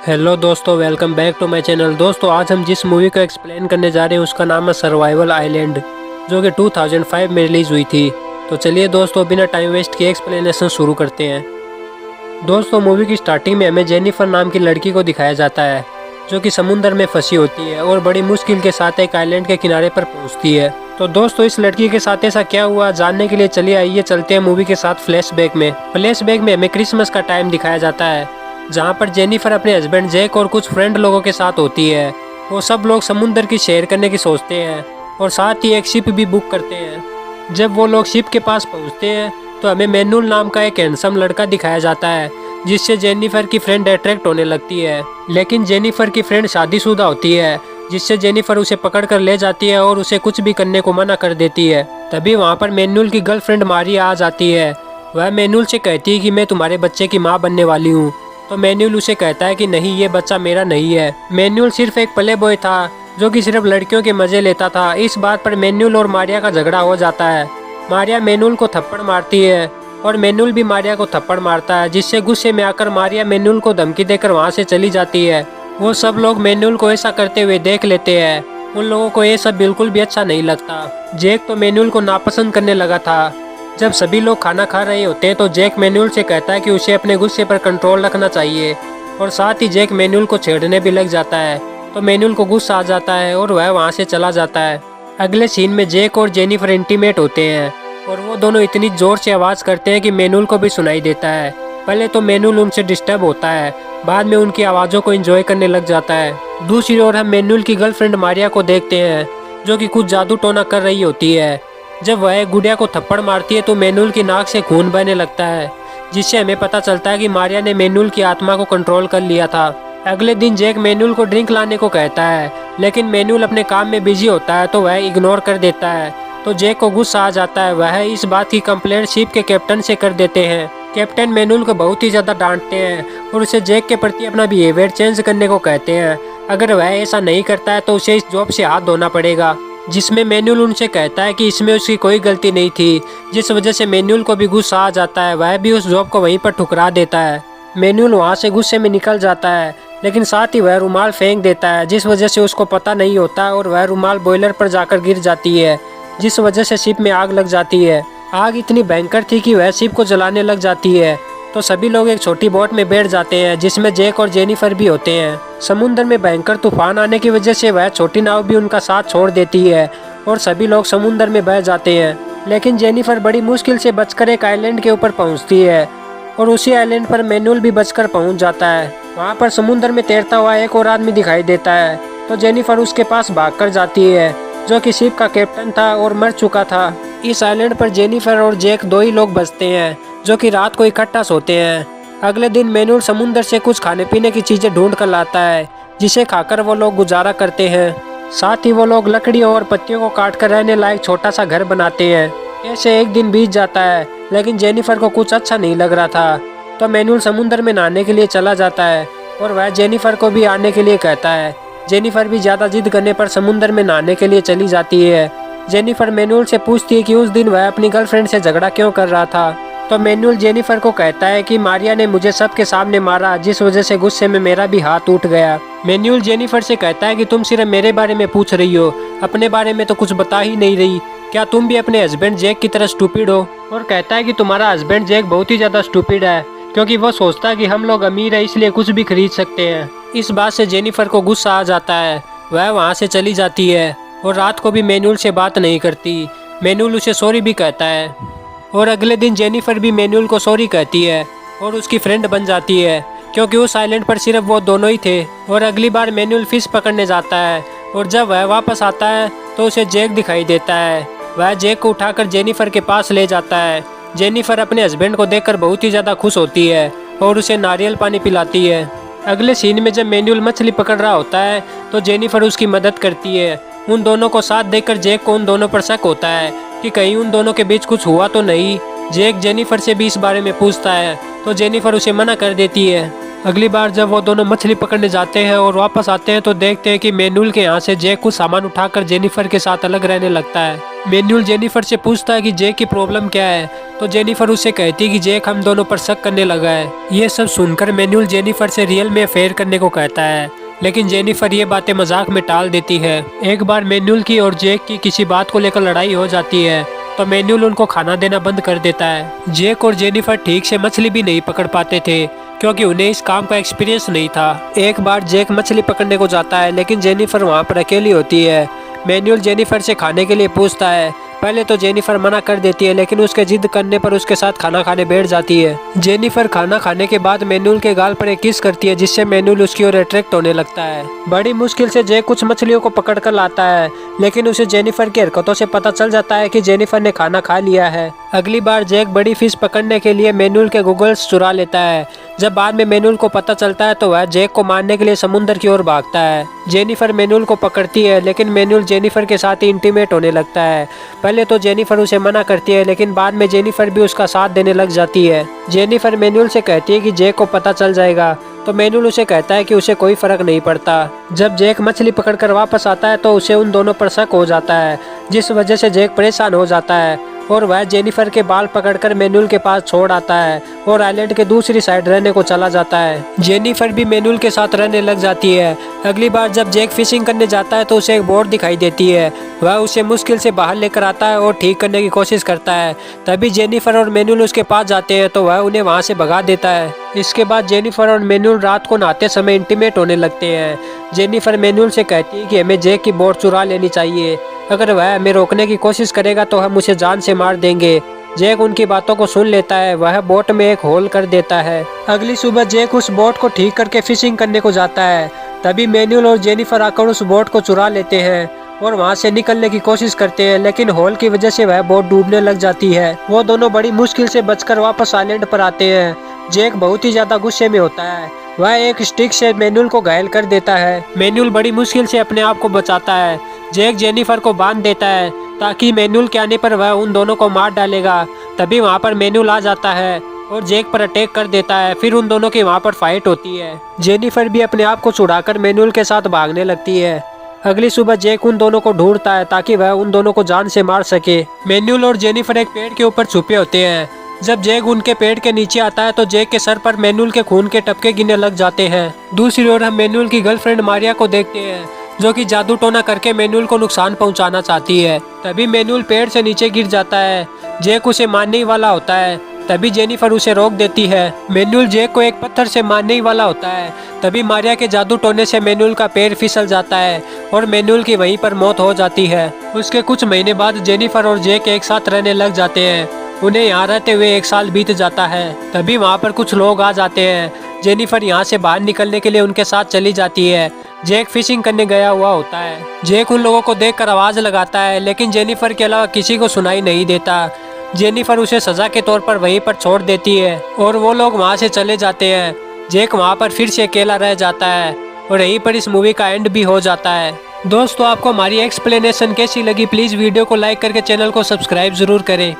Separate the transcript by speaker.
Speaker 1: Hello दोस्तों, welcome back to my channel. दोस्तों, आज हम जिस मूवी को एक्सप्लेन करने जा रहे हैं उसका नाम है सर्वाइवल आइलैंड, जो कि 2005 में रिलीज़ हुई थी। तो चलिए दोस्तों, बिना टाइम वेस्ट किए एक्सप्लेनेशन शुरू करते हैं। दोस्तों, मूवी की स्टार्टिंग में हमें जेनिफर नाम की लड़की को दिखाया जाता है, जो कि समुद्र में फंसी होती है और बड़ी मुश्किल के साथ एक आइलैंड के किनारे पर पहुंचती है। तो दोस्तों, इस लड़की के साथ ऐसा क्या हुआ जानने के लिए चलिए आइए चलते हैं मूवी के साथ फ्लैशबैक में। फ्लैशबैक में हमें क्रिसमस का टाइम दिखाया जाता है, जहाँ पर जेनिफर अपने हस्बैंड जैक और कुछ फ्रेंड लोगों के साथ होती है। वो सब लोग समुद्र की सैर करने की सोचते हैं और साथ ही एक शिप भी बुक करते हैं। जब वो लोग शिप के पास पहुँचते हैं तो हमें मैनुअल नाम का एक हैंडसम लड़का दिखाया जाता है, जिससे जेनिफर की फ्रेंड अट्रैक्ट होने लगती है। लेकिन जेनिफर की फ्रेंड शादीशुदा होती है, जिससे जेनिफर उसे पकड़ कर ले जाती है और उसे कुछ भी करने को मना कर देती है। तभी वहाँ पर मैनुअल की गर्लफ्रेंड मारिया आ जाती है। वह मैनुअल से कहती है कि मैं तुम्हारे बच्चे की माँ बनने वाली हूँ। तो मैनुअल उसे कहता है कि नहीं, ये बच्चा मेरा नहीं है। मैनुअल सिर्फ एक प्ले बॉय था, जो कि सिर्फ लड़कियों के मजे लेता था। इस बात पर मैनुअल और मारिया का झगड़ा हो जाता है। मारिया मैनुअल को थप्पड़ मारती है और मैनुअल भी मारिया को थप्पड़ मारता है, जिससे गुस्से में आकर मारिया मैनुअल को धमकी देकर वहाँ से चली जाती है। वो सब लोग मैनुअल को ऐसा करते हुए देख लेते हैं। उन लोगों को ये सब बिल्कुल भी अच्छा नहीं लगता। जैक तो मैनुअल को नापसंद करने लगा था। जब सभी लोग खाना खा रहे होते हैं तो जैक मैनुअल से कहता है कि उसे अपने गुस्से पर कंट्रोल रखना चाहिए, और साथ ही जैक मैनुअल को छेड़ने भी लग जाता है। तो मैनुअल को गुस्सा आ जाता है और वह वहाँ से चला जाता है। अगले सीन में जैक और जेनिफर इंटीमेट होते हैं और वो दोनों इतनी जोर से आवाज़ करते हैं कि मैनुअल को भी सुनाई देता है। पहले तो मैनुअल उनसे डिस्टर्ब होता है, बाद में उनकी आवाज़ों को एंजॉय करने लग जाता है। दूसरी ओर हम मैनुअल की गर्लफ्रेंड मारिया को देखते हैं, जो कि कुछ जादू टोना कर रही होती है। जब वह एक गुड़िया को थप्पड़ मारती है तो मैनुअल की नाक से खून बहने लगता है, जिससे हमें पता चलता है कि मारिया ने मैनुअल की आत्मा को कंट्रोल कर लिया था। अगले दिन जैक मैनुअल को ड्रिंक लाने को कहता है, लेकिन मैनुअल अपने काम में बिजी होता है तो वह इग्नोर कर देता है। तो जैक को गुस्सा आ जाता है। वह इस बात की कंप्लेंट शिप के कैप्टन से कर देते हैं। कैप्टन मैनुअल को बहुत ही ज़्यादा डांटते हैं और उसे जैक के प्रति अपना बिहेवियर चेंज करने को कहते हैं। अगर वह ऐसा नहीं करता है तो उसे इस जॉब से हाथ धोना पड़ेगा, जिसमें मैनुअल उनसे कहता है कि इसमें उसकी कोई गलती नहीं थी, जिस वजह से मैनुअल को भी गुस्सा आ जाता है। वह भी उस जॉब को वहीं पर ठुकरा देता है। मैनुअल वहाँ से गुस्से में निकल जाता है, लेकिन साथ ही वह रुमाल फेंक देता है, जिस वजह से उसको पता नहीं होता और वह रुमाल बॉयलर पर जाकर गिर जाती है, जिस वजह से शिप में आग लग जाती है। आग इतनी भयंकर थी कि वह शिप को जलाने लग जाती है। तो सभी लोग एक छोटी बोट में बैठ जाते हैं, जिसमें जैक और जेनिफर भी होते हैं। समुद्र में भयंकर तूफान आने की वजह से वह छोटी नाव भी उनका साथ छोड़ देती है और सभी लोग समुद्र में बह जाते हैं। लेकिन जेनिफर बड़ी मुश्किल से बचकर एक आइलैंड के ऊपर पहुंचती है और उसी आइलैंड पर मैनुअल भी बचकर पहुंच जाता है। वहां पर समुद्र में तैरता हुआ एक और आदमी दिखाई देता है, तो जेनिफर उसके पास भागकर जाती है, जो कि शिप का कैप्टन था और मर चुका था। इस आइलैंड पर जेनिफर और जैक दो ही लोग बचते हैं, जो कि रात को इकट्ठा सोते हैं। अगले दिन मैनुअल समुद्र से कुछ खाने पीने की चीजें ढूंढ कर लाता है, जिसे खाकर वो लोग गुजारा करते हैं। साथ ही वो लोग लकड़ियों और पत्तियों को काट कर रहने लायक छोटा सा घर बनाते हैं। ऐसे एक दिन बीत जाता है, लेकिन जेनिफर को कुछ अच्छा नहीं लग रहा था। तो मैनुअल समुद्र में नहाने के लिए चला जाता है और वह जेनिफर को भी आने के लिए कहता है। जेनिफर भी ज़्यादा जिद करने पर समुद्र में नहाने के लिए चली जाती है। जेनिफर मैनुअल से पूछती है कि उस दिन वह अपनी गर्लफ्रेंड से झगड़ा क्यों कर रहा था। तो मैनुअल जेनिफर को कहता है कि मारिया ने मुझे सबके सामने मारा, जिस वजह से गुस्से में मेरा भी हाथ उठ गया। मैनुअल जेनिफर से कहता है कि तुम सिर्फ मेरे बारे में पूछ रही हो, अपने बारे में तो कुछ बता ही नहीं रही। क्या तुम भी अपने हस्बैंड जैक की तरह स्टूपिड हो? और कहता है कि तुम्हारा हस्बैंड जैक बहुत ही ज़्यादा स्टूपिड है, क्योंकि वो सोचता है कि हम लोग अमीर है इसलिए कुछ भी खरीद सकते हैं। इस बात से जेनिफर को गुस्सा आ जाता है। वह वहाँ से चली जाती है और रात को भी मैनुअल से बात नहीं करती। मैनुअल उसे सॉरी भी कहता है और अगले दिन जेनिफर भी मैनुअल को सॉरी कहती है और उसकी फ्रेंड बन जाती है, क्योंकि उस आइलैंड पर सिर्फ वो दोनों ही थे। और अगली बार मैनुअल फिश पकड़ने जाता है और जब वह वापस आता है तो उसे जैक दिखाई देता है। वह जैक को उठाकर जेनिफर के पास ले जाता है। जेनिफर अपने हस्बैंड को देखकर बहुत ही ज़्यादा खुश होती है और उसे नारियल पानी पिलाती है। अगले सीन में जब मैनुअल मछली पकड़ रहा होता है तो जेनिफर उसकी मदद करती है। उन दोनों को साथ देखकर जैक को उन दोनों पर शक होता है कि कहीं उन दोनों के बीच कुछ हुआ तो नहीं। जैक जेनिफर से भी इस बारे में पूछता है तो जेनिफर उसे मना कर देती है। अगली बार जब वो दोनों मछली पकड़ने जाते हैं और वापस आते हैं तो देखते हैं कि मैनुअल के यहाँ से जैक कुछ सामान उठाकर जेनिफर के साथ अलग रहने लगता है। मैनुअल जेनिफर से पूछता है कि जैक की प्रॉब्लम क्या है, तो जेनिफर उससे कहती है कि जैक हम दोनों पर शक करने लगा है। ये सब सुनकर मैनुअल जेनिफर से रियल में अफेयर करने को कहता है, लेकिन जेनिफर ये बातें मजाक में टाल देती है। एक बार मैनुअल की और जैक की किसी बात को लेकर लड़ाई हो जाती है तो मैनुअल उनको खाना देना बंद कर देता है। जैक और जेनिफर ठीक से मछली भी नहीं पकड़ पाते थे क्योंकि उन्हें इस काम का एक्सपीरियंस नहीं था। एक बार जैक मछली पकड़ने को जाता है लेकिन जेनिफर वहाँ पर अकेली होती है। मैनुअल जेनिफर से खाने के लिए पूछता है। पहले तो जेनिफर मना कर देती है लेकिन उसके जिद करने पर उसके साथ खाना खाने बैठ जाती है। जेनिफर खाना खाने के बाद मैनुअल के गाल पर एक किस करती है जिससे मैनुअल उसकी ओर अट्रैक्ट होने लगता है। बड़ी मुश्किल से जैक कुछ मछलियों को पकड़ कर लाता है लेकिन उसे जेनिफर की हरकतों से पता चल जाता है कि जेनिफर ने खाना खा लिया है। अगली बार जैक बड़ी फिश पकड़ने के लिए मैनुअल के गूगल्स चुरा लेता है। जब बाद में मैनुअल को पता चलता है तो वह जैक को मारने के लिए समुद्र की ओर भागता है। जेनिफर मैनुअल को पकड़ती है लेकिन मैनुअल जेनिफर के साथ ही इंटीमेट होने लगता है। पहले तो जेनिफर उसे मना करती है लेकिन बाद में जेनिफर भी उसका साथ देने लग जाती है। जेनिफर मैनुअल से कहती है कि जैक को पता चल जाएगा तो मैनुअल उसे कहता है कि उसे कोई फर्क नहीं पड़ता। जब जैक मछली पकड़कर वापस आता है तो उसे उन दोनों पर शक हो जाता है जिस वजह से जैक परेशान हो जाता है और वह जेनिफर के बाल पकड़कर मैनुअल के पास छोड़ आता है और आइलैंड के दूसरी साइड रहने को चला जाता है। जेनिफर भी मैनुअल के साथ रहने लग जाती है। अगली बार जब जैक फिशिंग करने जाता है तो उसे एक बोट दिखाई देती है। वह उसे मुश्किल से बाहर लेकर आता है और ठीक करने की कोशिश करता है। तभी जेनिफर और मैनुअल उसके पास जाते हैं तो वह उन्हें वहां से भगा देता है। इसके बाद जेनिफर और मैनुअल रात को नहाते समय इंटीमेट होने लगते हैं। जेनिफर मैनुअल से कहती है कि हमें जैक की बोट चुरा लेनी चाहिए। अगर वह हमें रोकने की कोशिश करेगा तो हम उसे जान से मार देंगे। जैक उनकी बातों को सुन लेता है। वह बोट में एक होल कर देता है। अगली सुबह जैक उस बोट को ठीक करके फिशिंग करने को जाता है। तभी मैनुअल और जेनिफर आकर उस बोट को चुरा लेते हैं और वहां से निकलने की कोशिश करते हैं लेकिन होल की वजह से वह बोट डूबने लग जाती है। वो दोनों बड़ी मुश्किल से बचकर वापस आइलैंड पर आते हैं। जैक बहुत ही ज्यादा गुस्से में होता है। वह एक स्टिक से मैनुअल को घायल कर देता है। मैनुअल बड़ी मुश्किल से अपने आप को बचाता है। जैक जेनिफर को बांध देता है ताकि मैनुअल के आने पर वह उन दोनों को मार डालेगा। तभी वहाँ पर मैनुअल आ जाता है और जैक पर अटैक कर देता है। फिर उन दोनों की वहाँ पर फाइट होती है। जेनिफर भी अपने आप को छुड़ाकर मैनुअल के साथ भागने लगती है। अगली सुबह जैक उन दोनों को ढूंढता है ताकि वह उन दोनों को जान से मार सके। मैनुअल और जेनिफर एक पेड़ के ऊपर छुपे होते हैं। जब जैक उनके पेड़ के नीचे आता है तो जैक के सर पर मैनुअल के खून के टपके गिरने लग जाते हैं। दूसरी ओर हम मैनुअल की गर्लफ्रेंड मारिया को देखते हैं जो कि जादू टोना करके मैनुअल को नुकसान पहुंचाना चाहती है। तभी मैनुअल पेड़ से नीचे गिर जाता है। जैक उसे मारने ही वाला होता है। तभी जेनिफर उसे रोक देती है। मैनुअल जैक को एक पत्थर से मारने ही वाला होता है। तभी मारिया के जादू टोने से मैनुअल का पैर फिसल जाता है और मैनुअल की वहीं पर मौत हो जाती है। उसके कुछ महीने बाद जेनिफर और जैक एक साथ रहने लग जाते हैं। उन्हें यहाँ रहते हुए 1 साल बीत जाता है। तभी वहाँ पर कुछ लोग आ जाते हैं। जेनिफर यहाँ से बाहर निकलने के लिए उनके साथ चली जाती है। जैक फिशिंग करने गया हुआ होता है। जैक उन लोगों को देखकर आवाज लगाता है लेकिन जेनिफर के अलावा किसी को सुनाई नहीं देता। जेनिफर उसे सजा के तौर पर वहीं पर छोड़ देती है और वो लोग वहाँ से चले जाते हैं। जैक वहाँ पर फिर से अकेला रह जाता है और यहीं पर इस मूवी का एंड भी हो जाता है। दोस्तों, आपको हमारी एक्सप्लेनेशन कैसी लगी? प्लीज वीडियो को लाइक करके चैनल को सब्सक्राइब जरूर करें।